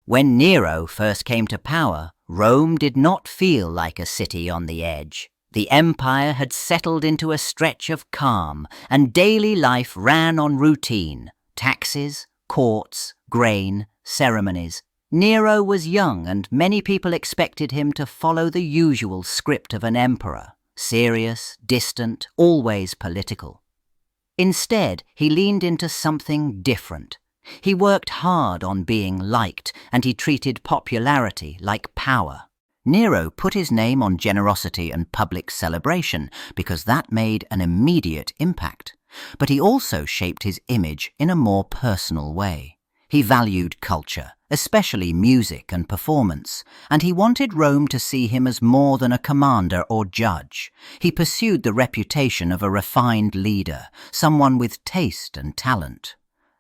When Nero first came to power, Rome did not feel like a city on the edge. The empire had settled into a stretch of calm, and daily life ran on routine: taxes, courts, grain, ceremonies. Nero was young, and many people expected him to follow the usual script of an emperor: serious, distant, always political. Instead, he leaned into something different. He worked hard on being liked, and he treated popularity like power. Nero put his name on generosity and public celebration because that made an immediate impact. But he also shaped his image in a more personal way. He valued culture, especially music and performance, and he wanted Rome to see him as more than a commander or judge. He pursued the reputation of a refined leader, someone with taste and talent.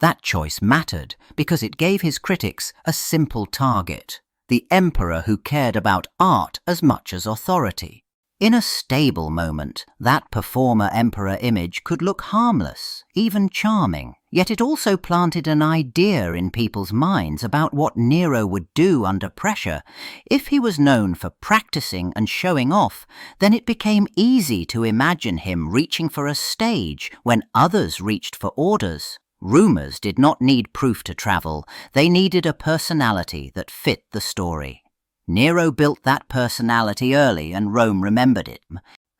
That choice mattered because it gave his critics a simple target: the emperor who cared about art as much as authority. In a stable moment, that performer-emperor image could look harmless, even charming, yet it also planted an idea in people's minds about what Nero would do under pressure. If he was known for practicing and showing off, then it became easy to imagine him reaching for a stage when others reached for orders. Rumors did not need proof to travel. They needed a personality that fit the story. Nero built that personality early, and Rome remembered it.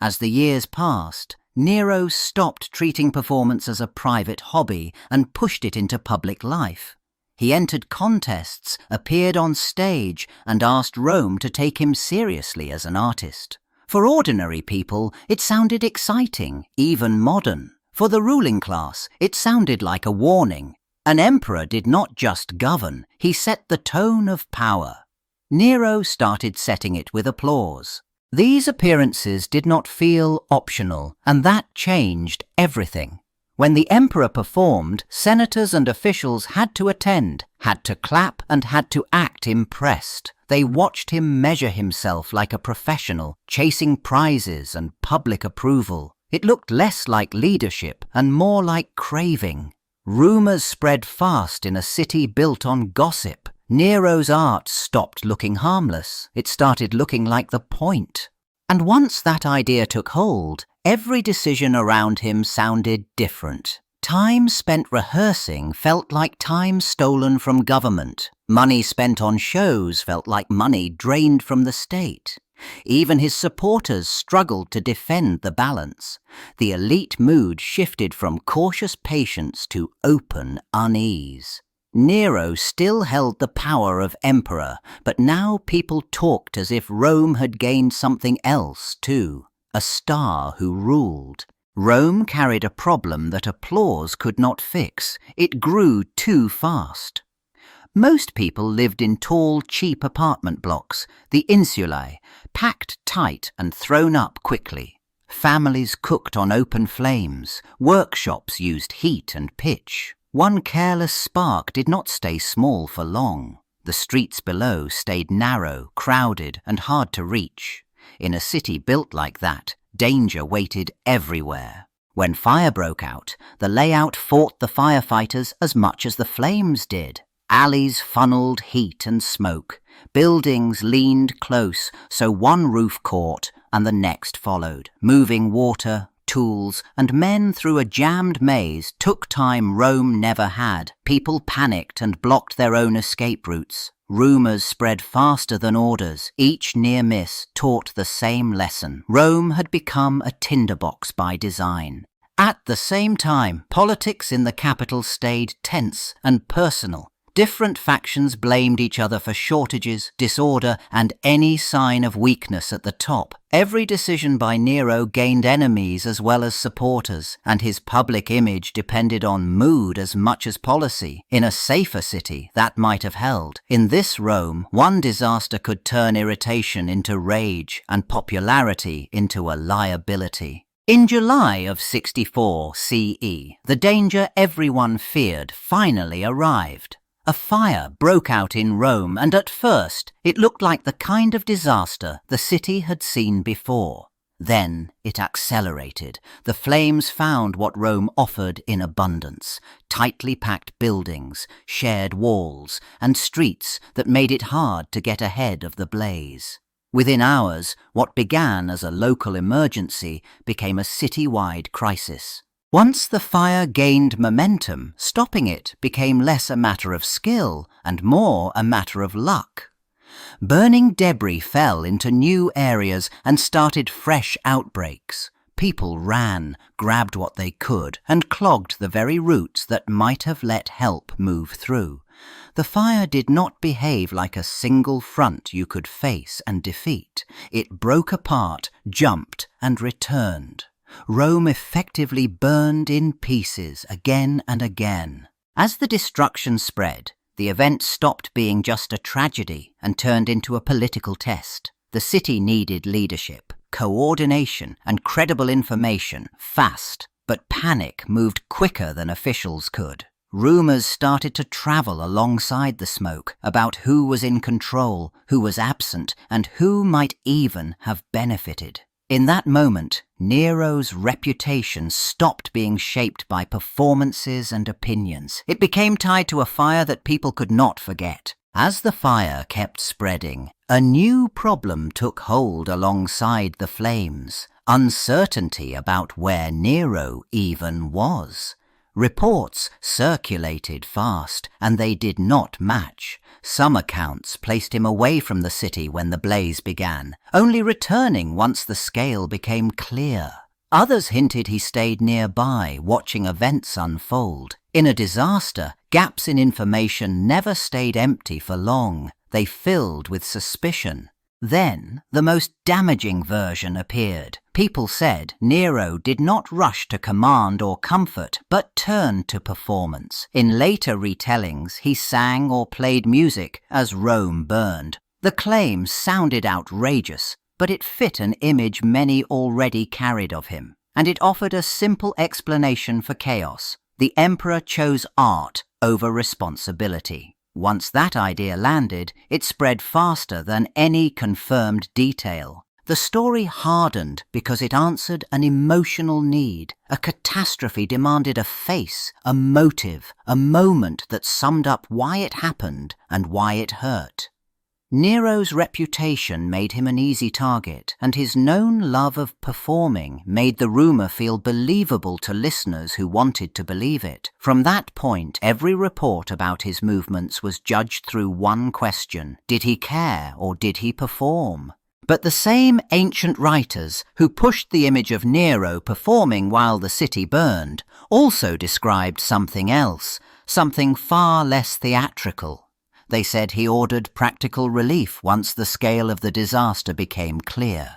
As the years passed, Nero stopped treating performance as a private hobby and pushed it into public life. He entered contests, appeared on stage, and asked Rome to take him seriously as an artist. For ordinary people, it sounded exciting, even modern. For the ruling class, it sounded like a warning. An emperor did not just govern, he set the tone of power. Nero started setting it with applause. These appearances did not feel optional, and that changed everything. When the emperor performed, senators and officials had to attend, had to clap, and had to act impressed. They watched him measure himself like a professional, chasing prizes and public approval. It looked less like leadership and more like craving. Rumors spread fast in a city built on gossip. Nero's art stopped looking harmless. It started looking like the point. And once that idea took hold, every decision around him sounded different. Time spent rehearsing felt like time stolen from government. Money spent on shows felt like money drained from the state. Even his supporters struggled to defend the balance. The elite mood shifted from cautious patience to open unease. Nero still held the power of emperor, but now people talked as if Rome had gained something else too: a star who ruled. Rome carried a problem that applause could not fix. It grew too fast. Most people lived in tall, cheap apartment blocks, the insulae, packed tight and thrown up quickly. Families cooked on open flames. Workshops used heat and pitch. One careless spark did not stay small for long. The streets below stayed narrow, crowded, and hard to reach. In a city built like that, danger waited everywhere. When fire broke out, the layout fought the firefighters as much as the flames did. Alleys funneled heat and smoke. Buildings leaned close, so one roof caught and the next followed. Moving water, tools, and men through a jammed maze took time Rome never had. People panicked and blocked their own escape routes. Rumors spread faster than orders. Each near miss taught the same lesson. Rome had become a tinderbox by design. At the same time, politics in the capital stayed tense and personal. Different factions blamed each other for shortages, disorder, and any sign of weakness at the top. Every decision by Nero gained enemies as well as supporters, and his public image depended on mood as much as policy. In a safer city, that might have held. In this Rome, one disaster could turn irritation into rage and popularity into a liability. In July of 64 CE, the danger everyone feared finally arrived. A fire broke out in Rome, and at first it looked like the kind of disaster the city had seen before. Then it accelerated. The flames found what Rome offered in abundance: tightly packed buildings, shared walls, and streets that made it hard to get ahead of the blaze. Within hours, what began as a local emergency became a city-wide crisis. Once the fire gained momentum, stopping it became less a matter of skill and more a matter of luck. Burning debris fell into new areas and started fresh outbreaks. People ran, grabbed what they could, and clogged the very routes that might have let help move through. The fire did not behave like a single front you could face and defeat. It broke apart, jumped, and returned. Rome effectively burned in pieces again and again. As the destruction spread, the event stopped being just a tragedy and turned into a political test. The city needed leadership, coordination, and credible information fast, but panic moved quicker than officials could. Rumors started to travel alongside the smoke about who was in control, who was absent, and who might even have benefited. In that moment, Nero's reputation stopped being shaped by performances and opinions. It became tied to a fire that people could not forget. As the fire kept spreading, a new problem took hold alongside the flames: uncertainty about where Nero even was. Reports circulated fast, and they did not match. Some accounts placed him away from the city when the blaze began, only returning once the scale became clear. Others hinted he stayed nearby, watching events unfold. In a disaster, gaps in information never stayed empty for long. They filled with suspicion. Then, the most damaging version appeared. People said Nero did not rush to command or comfort, but turned to performance. In later retellings, he sang or played music as Rome burned. The claim sounded outrageous, but it fit an image many already carried of him, and it offered a simple explanation for chaos. The emperor chose art over responsibility. Once that idea landed, it spread faster than any confirmed detail. The story hardened because it answered an emotional need. A catastrophe demanded a face, a motive, a moment that summed up why it happened and why it hurt. Nero's reputation made him an easy target, and his known love of performing made the rumor feel believable to listeners who wanted to believe it. From that point, every report about his movements was judged through one question: did he care or did he perform? But the same ancient writers who pushed the image of Nero performing while the city burned also described something else, something far less theatrical. They said he ordered practical relief once the scale of the disaster became clear.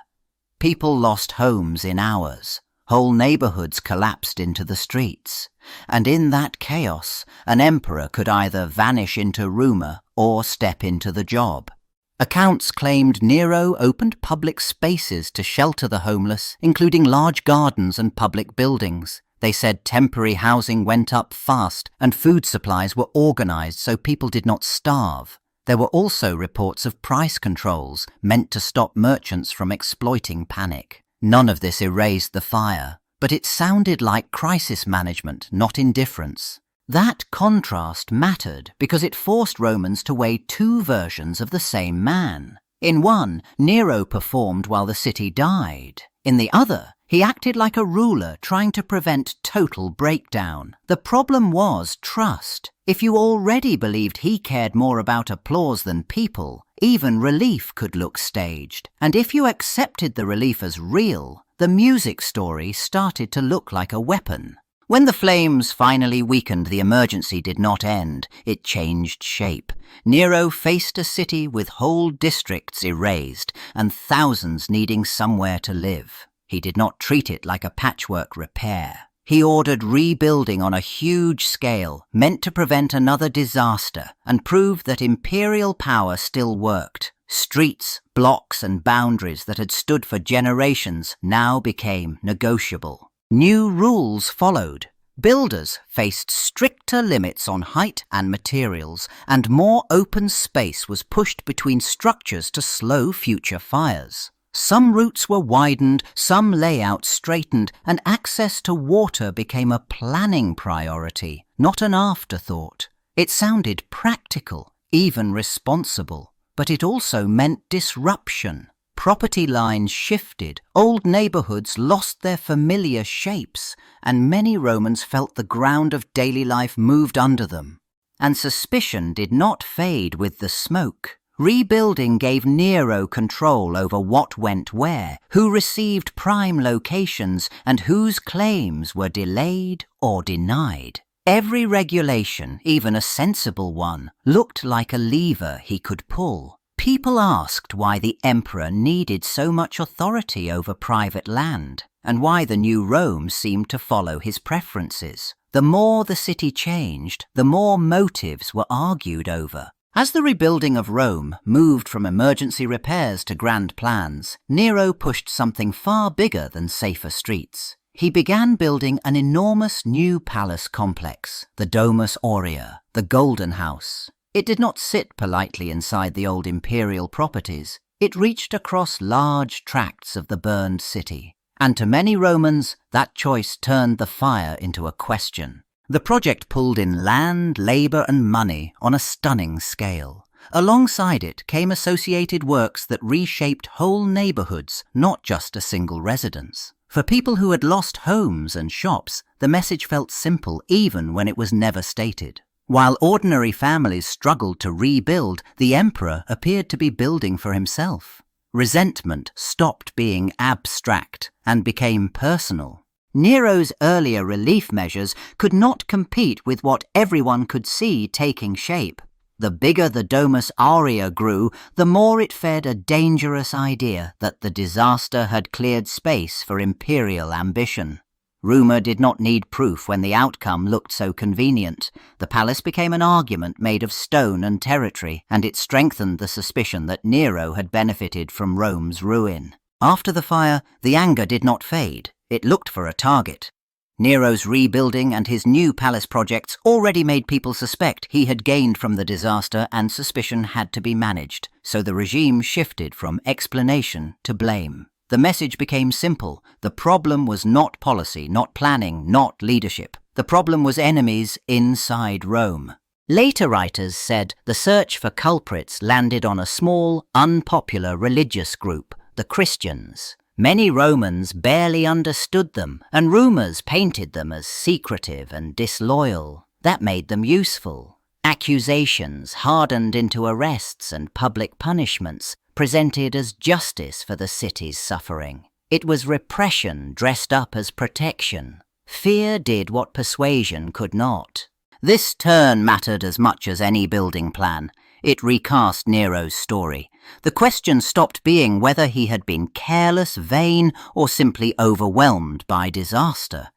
People lost homes in hours. Whole neighborhoods collapsed into the streets. And in that chaos, an emperor could either vanish into rumor or step into the job. Accounts claimed Nero opened public spaces to shelter the homeless, including large gardens and public buildings. They said temporary housing went up fast and food supplies were organized so people did not starve. There were also reports of price controls meant to stop merchants from exploiting panic. None of this erased the fire, but it sounded like crisis management, not indifference. That contrast mattered because it forced Romans to weigh two versions of the same man. In one, Nero performed while the city died. In the other, he acted like a ruler trying to prevent total breakdown. The problem was trust. If you already believed he cared more about applause than people, even relief could look staged. And if you accepted the relief as real, the music story started to look like a weapon. When the flames finally weakened, the emergency did not end. It changed shape. Nero faced a city with whole districts erased and thousands needing somewhere to live. He did not treat it like a patchwork repair. He ordered rebuilding on a huge scale, meant to prevent another disaster and prove that imperial power still worked. Streets, blocks, and boundaries that had stood for generations now became negotiable. New rules followed. Builders faced stricter limits on height and materials, and more open space was pushed between structures to slow future fires. Some routes were widened, some layouts straightened, and access to water became a planning priority, not an afterthought. It sounded practical, even responsible, but it also meant disruption. Property lines shifted, old neighborhoods lost their familiar shapes, and many Romans felt the ground of daily life moved under them. And suspicion did not fade with the smoke. Rebuilding gave Nero control over what went where, who received prime locations, and whose claims were delayed or denied. Every regulation, even a sensible one, looked like a lever he could pull. People asked why the emperor needed so much authority over private land, and why the new Rome seemed to follow his preferences. The more the city changed, the more motives were argued over. As the rebuilding of Rome moved from emergency repairs to grand plans, Nero pushed something far bigger than safer streets. He began building an enormous new palace complex, the Domus Aurea, the Golden House. It did not sit politely inside the old imperial properties. It reached across large tracts of the burned city. And to many Romans, that choice turned the fire into a question. The project pulled in land, labor, and money on a stunning scale. Alongside it came associated works that reshaped whole neighborhoods, not just a single residence. For people who had lost homes and shops, the message felt simple even when it was never stated. While ordinary families struggled to rebuild, the emperor appeared to be building for himself. Resentment stopped being abstract and became personal. Nero's earlier relief measures could not compete with what everyone could see taking shape. The bigger the Domus Aurea grew, the more it fed a dangerous idea that the disaster had cleared space for imperial ambition. Rumour did not need proof when the outcome looked so convenient. The palace became an argument made of stone and territory, and it strengthened the suspicion that Nero had benefited from Rome's ruin. After the fire, the anger did not fade. It looked for a target. Nero's rebuilding and his new palace projects already made people suspect he had gained from the disaster, and suspicion had to be managed, so the regime shifted from explanation to blame. The message became simple. The problem was not policy, not planning, not leadership. The problem was enemies inside Rome. Later writers said the search for culprits landed on a small, unpopular religious group, the Christians. Many Romans barely understood them, and rumors painted them as secretive and disloyal. That made them useful. Accusations hardened into arrests and public punishments, presented as justice for the city's suffering. It was repression dressed up as protection. Fear did what persuasion could not. This turn mattered as much as any building plan. It recast Nero's story. The question stopped being whether he had been careless, vain, or simply overwhelmed by disaster.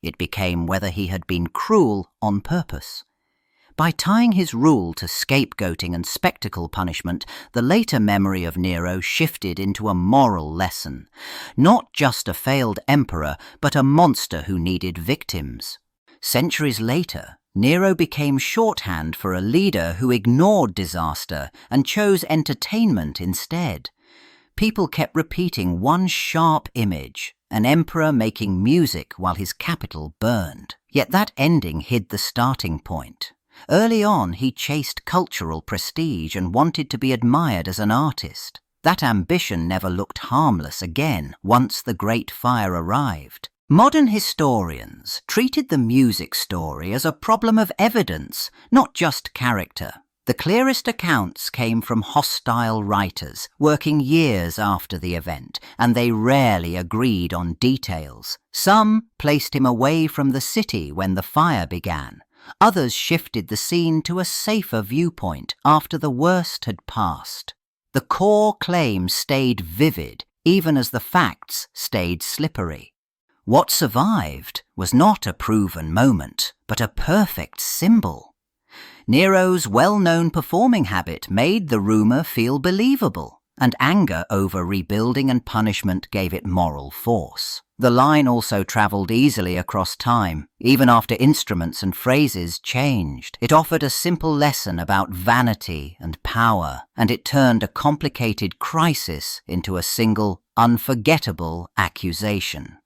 It became whether he had been cruel on purpose. By tying his rule to scapegoating and spectacle punishment, the later memory of Nero shifted into a moral lesson. Not just a failed emperor, but a monster who needed victims. Centuries later, Nero became shorthand for a leader who ignored disaster and chose entertainment instead. People kept repeating one sharp image, an emperor making music while his capital burned. Yet that ending hid the starting point. Early on, he chased cultural prestige and wanted to be admired as an artist. That ambition never looked harmless again once the Great Fire arrived. Modern historians treated the music story as a problem of evidence, not just character. The clearest accounts came from hostile writers, working years after the event, and they rarely agreed on details. Some placed him away from the city when the fire began. Others shifted the scene to a safer viewpoint after the worst had passed. The core claim stayed vivid, even as the facts stayed slippery. What survived was not a proven moment, but a perfect symbol. Nero's well-known performing habit made the rumour feel believable. and anger over rebuilding and punishment gave it moral force. The line also travelled easily across time, even after instruments and phrases changed. It offered a simple lesson about vanity and power, and it turned a complicated crisis into a single, unforgettable accusation.